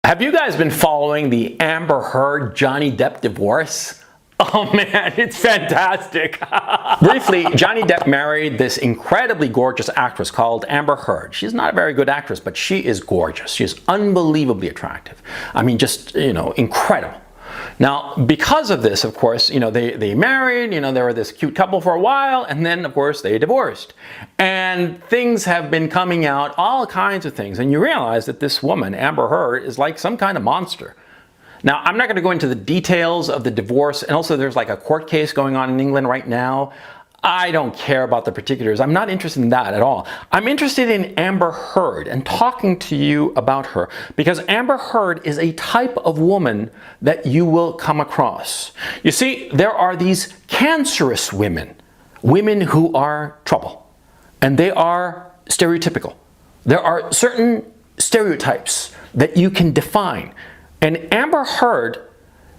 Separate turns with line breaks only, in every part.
Have you guys been following the Amber Heard Johnny Depp divorce? Oh man, it's fantastic. Briefly, Johnny Depp married this incredibly gorgeous actress called Amber Heard. She's not a very good actress, but she is gorgeous. She is unbelievably attractive. I mean, just, incredible. Now, because of this, of course, they married, they were this cute couple for a while, and then, of course, they divorced. And things have been coming out, all kinds of things, and you realize that this woman, Amber Heard, is like some kind of monster. Now, I'm not going to go into the details of the divorce, and also there's like a court case going on in England right now. I don't care about the particulars. I'm not interested in that at all. I'm interested in Amber Heard and talking to you about her because Amber Heard is a type of woman that you will come across. You see, there are these cancerous women, women who are trouble, and they are stereotypical. There are certain stereotypes that you can define, and Amber Heard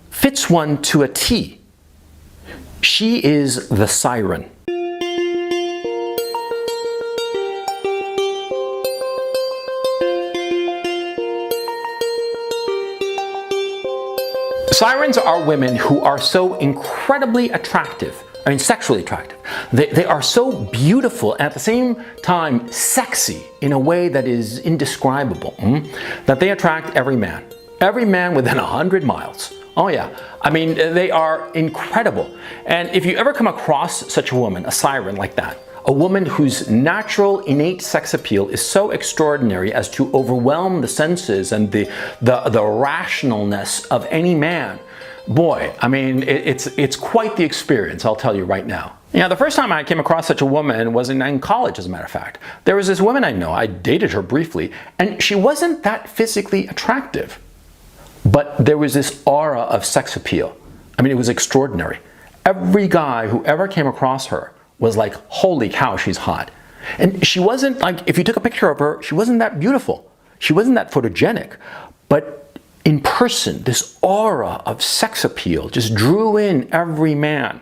fits one to a T. She is the siren. Sirens are women who are so incredibly attractive, sexually attractive. They are so beautiful and at the same time sexy in a way that is indescribable, that they attract every man. Every man within 100 miles. Oh yeah, they are incredible. And if you ever come across such a woman, a siren like that, a woman whose natural innate sex appeal is so extraordinary as to overwhelm the senses and the rationalness of any man, boy, it's quite the experience, I'll tell you right now. The first time I came across such a woman was in college, as a matter of fact. There was this woman I know, I dated her briefly, and she wasn't that physically attractive. But there was this aura of sex appeal. It was extraordinary. Every guy who ever came across her was like, holy cow, she's hot. And she wasn't like, if you took a picture of her, she wasn't that beautiful. She wasn't that photogenic. But in person, this aura of sex appeal just drew in every man.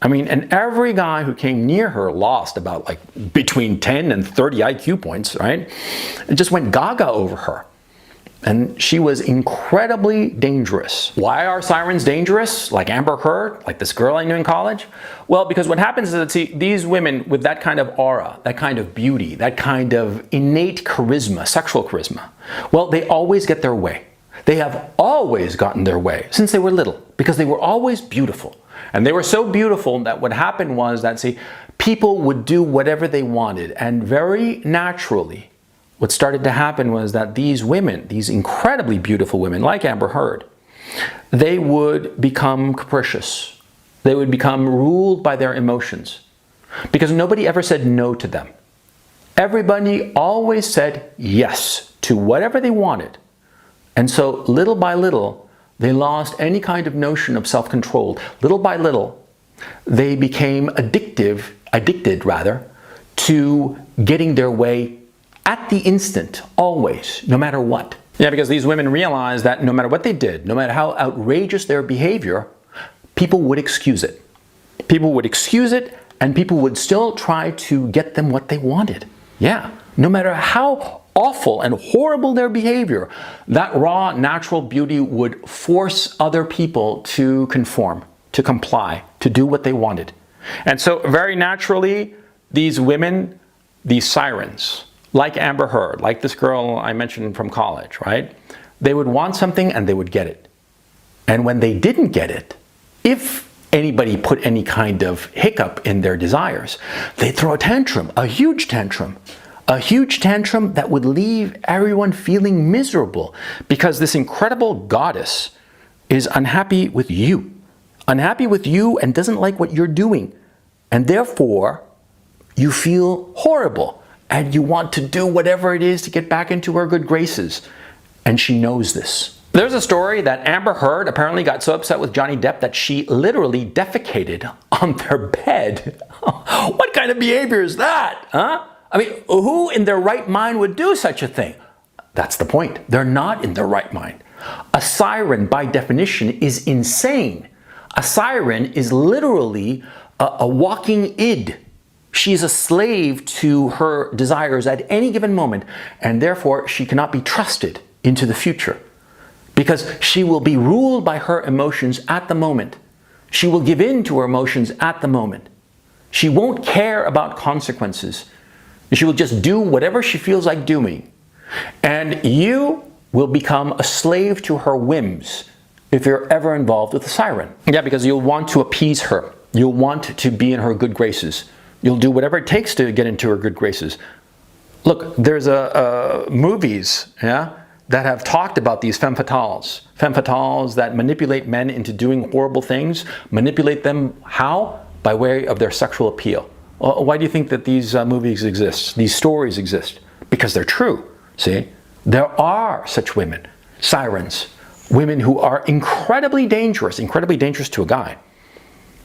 And every guy who came near her lost about between 10 and 30 IQ points, right? And just went gaga over her. And she was incredibly dangerous. Why are sirens dangerous? Like Amber Heard, like this girl I knew in college? Well, because what happens is that, these women with that kind of aura, that kind of beauty, that kind of innate charisma, sexual charisma, well, they always get their way. They have always gotten their way since they were little because they were always beautiful. And they were so beautiful that what happened was that, people would do whatever they wanted, and very naturally, what started to happen was that these women, these incredibly beautiful women like Amber Heard, they would become capricious. They would become ruled by their emotions because nobody ever said no to them. Everybody always said yes to whatever they wanted. And so little by little, they lost any kind of notion of self-control. Little by little, they became addicted to getting their way at the instant, always, no matter what. Yeah, because these women realized that no matter what they did, no matter how outrageous their behavior, people would excuse it. People would excuse it, and people would still try to get them what they wanted. Yeah, no matter how awful and horrible their behavior, that raw, natural beauty would force other people to conform, to comply, to do what they wanted. And so very naturally, these women, these sirens, like Amber Heard, like this girl I mentioned from college, right? They would want something and they would get it. And when they didn't get it, if anybody put any kind of hiccup in their desires, they'd throw a tantrum, a huge tantrum that would leave everyone feeling miserable because this incredible goddess is unhappy with you and doesn't like what you're doing. And therefore, you feel horrible. And you want to do whatever it is to get back into her good graces. And she knows this. There's a story that Amber Heard apparently got so upset with Johnny Depp that she literally defecated on their bed. What kind of behavior is that, huh? Who in their right mind would do such a thing? That's the point. They're not in their right mind. A siren, by definition, is insane. A siren is literally a walking id. She's a slave to her desires at any given moment, and therefore she cannot be trusted into the future. because she will be ruled by her emotions at the moment. She will give in to her emotions at the moment. She won't care about consequences. She will just do whatever she feels like doing. And you will become a slave to her whims if you're ever involved with a siren. Yeah, because you'll want to appease her. You'll want to be in her good graces. You'll do whatever it takes to get into her good graces. Look, there's movies, yeah, that have talked about these femme fatales. Femme fatales that manipulate men into doing horrible things. Manipulate them how? By way of their sexual appeal. Why do you think that these movies exist? These stories exist? Because they're true, see? There are such women, sirens, women who are incredibly dangerous to a guy,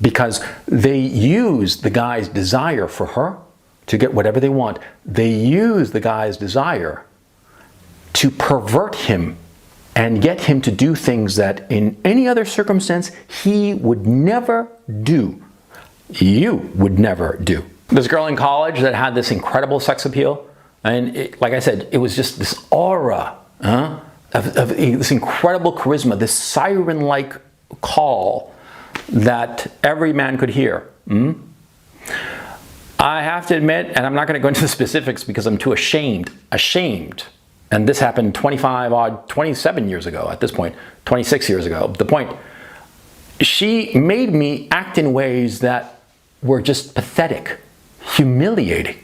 because they use the guy's desire for her to get whatever they want. They use the guy's desire to pervert him and get him to do things that in any other circumstance he would never do. You would never do. This girl in college that had this incredible sex appeal, and like I said, it was just this aura of this incredible charisma, this siren-like call that every man could hear. I have to admit, and I'm not going to go into the specifics because I'm too ashamed, and this happened 27 years ago at this point, 26 years ago. The point, she made me act in ways that were just pathetic, humiliating.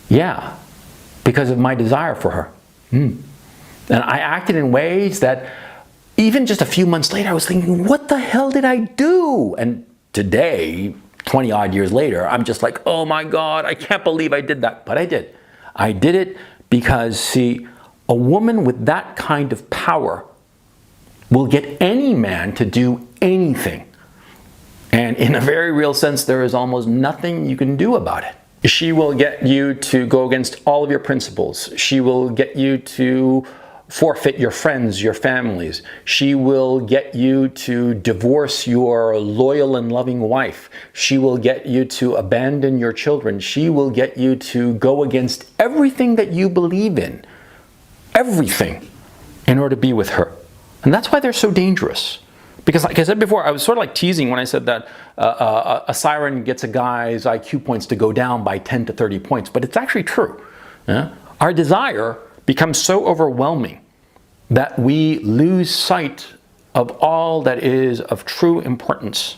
Yeah, because of my desire for her. And I acted in ways that even just a few months later, I was thinking, what the hell did I do? And today, 20 odd years later, I'm just like, oh my God, I can't believe I did that. But I did. I did it because, see, a woman with that kind of power will get any man to do anything. And in a very real sense, there is almost nothing you can do about it. She will get you to go against all of your principles. She will get you to forfeit your friends, your families. She will get you to divorce your loyal and loving wife. She will get you to abandon your children. She will get you to go against everything that you believe in, everything, in order to be with her. And that's why they're so dangerous. Because like I said before, I was sort of like teasing when I said that a siren gets a guy's IQ points to go down by 10 to 30 points, but it's actually true. Yeah? Our desire becomes so overwhelming that we lose sight of all that is of true importance.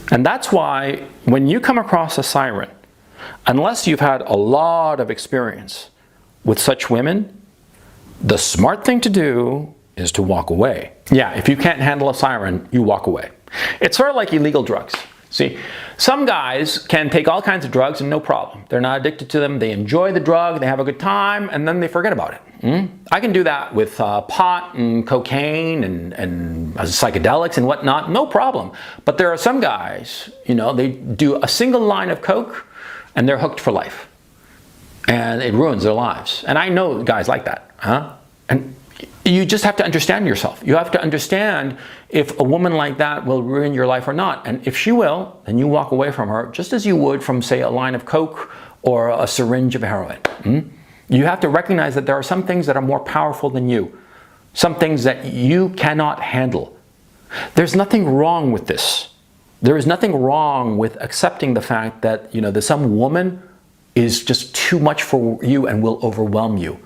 And that's why when you come across a siren, unless you've had a lot of experience with such women, the smart thing to do is to walk away. Yeah, if you can't handle a siren, you walk away. It's sort of like illegal drugs. See, some guys can take all kinds of drugs and no problem. They're not addicted to them. They enjoy the drug, they have a good time, and then they forget about it. I can do that with pot and cocaine and psychedelics and whatnot, no problem. But there are some guys, you know, they do a single line of coke and they're hooked for life. And it ruins their lives. And I know guys like that. And you just have to understand yourself. You have to understand if a woman like that will ruin your life or not. And if she will, then you walk away from her just as you would from, say, a line of coke or a syringe of heroin. You have to recognize that there are some things that are more powerful than you. Some things that you cannot handle. There's nothing wrong with this. There is nothing wrong with accepting the fact that, you know, that some woman is just too much for you and will overwhelm you.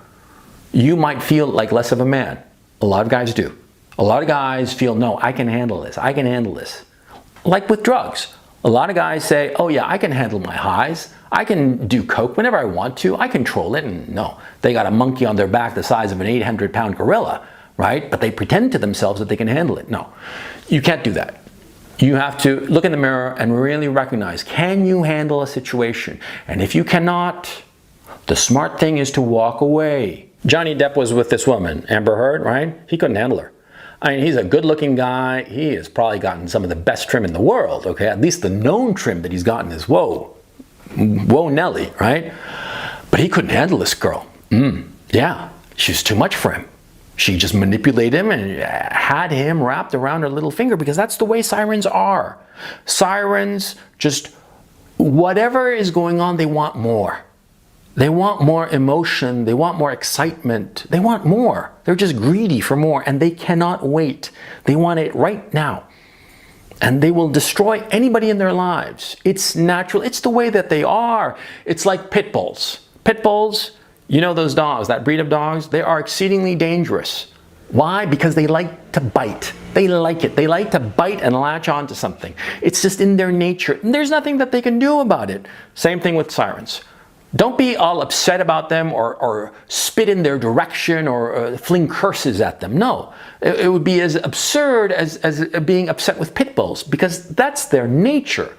You might feel like less of a man. A lot of guys do. A lot of guys feel, no, I can handle this. I can handle this. Like with drugs. A lot of guys say, oh yeah, I can handle my highs. I can do coke whenever I want to. I control it. And no, they got a monkey on their back the size of an 800-pound gorilla, right? But they pretend to themselves that they can handle it. No, you can't do that. You have to look in the mirror and really recognize, can you handle a situation? And if you cannot, the smart thing is to walk away. Johnny Depp was with this woman, Amber Heard, right? He couldn't handle her. I mean, he's a good-looking guy. He has probably gotten some of the best trim in the world, okay? At least the known trim that he's gotten is, whoa Nelly, right? But he couldn't handle this girl. Yeah, she's too much for him. She just manipulated him and had him wrapped around her little finger, because that's the way sirens are. Sirens, just whatever is going on, they want more. They want more emotion, they want more excitement, they want more. They're just greedy for more and they cannot wait. They want it right now. And they will destroy anybody in their lives. It's natural, it's the way that they are. It's like pit bulls. Pit bulls, you know those dogs, that breed of dogs, they are exceedingly dangerous. Why? Because they like to bite. They like it. They like to bite and latch onto something. It's just in their nature. And there's nothing that they can do about it. Same thing with sirens. Don't be all upset about them or spit in their direction or fling curses at them. No, it would be as absurd as being upset with pit bulls because that's their nature.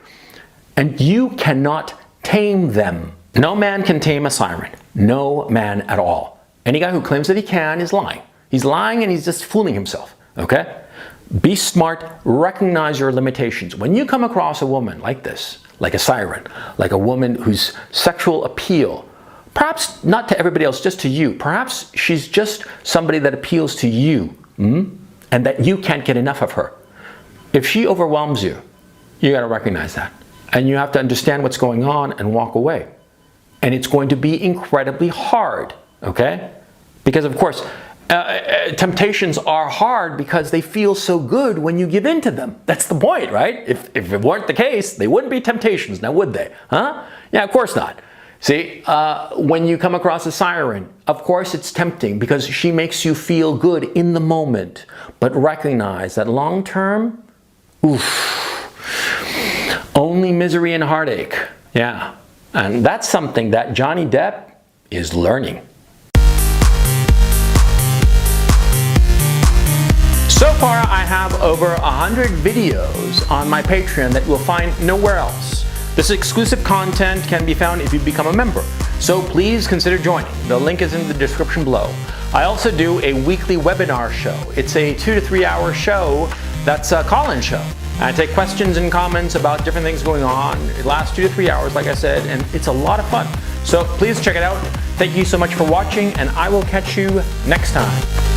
And you cannot tame them. No man can tame a siren. No man at all. Any guy who claims that he can is lying. He's lying and he's just fooling himself, okay? Be smart, recognize your limitations. When you come across a woman like this, like a siren, like a woman whose sexual appeal, perhaps not to everybody else, just to you, perhaps she's just somebody that appeals to you, and that you can't get enough of her. If she overwhelms you, you gotta recognize that. And you have to understand what's going on and walk away. And it's going to be incredibly hard, okay? Because of course, temptations are hard because they feel so good when you give in to them. That's the point, right? If it weren't the case, they wouldn't be temptations, now would they? Huh? Yeah, of course not. See, when you come across a siren, of course it's tempting because she makes you feel good in the moment. But recognize that long term, only misery and heartache. Yeah, and that's something that Johnny Depp is learning. So far, I have over 100 videos on my Patreon that you will find nowhere else. This exclusive content can be found if you become a member, so please consider joining. The link is in the description below. I also do a weekly webinar show. It's a 2 to 3 hour show that's a call-in show. I take questions and comments about different things going on. It lasts 2 to 3 hours, like I said, and it's a lot of fun. So please check it out. Thank you so much for watching, and I will catch you next time.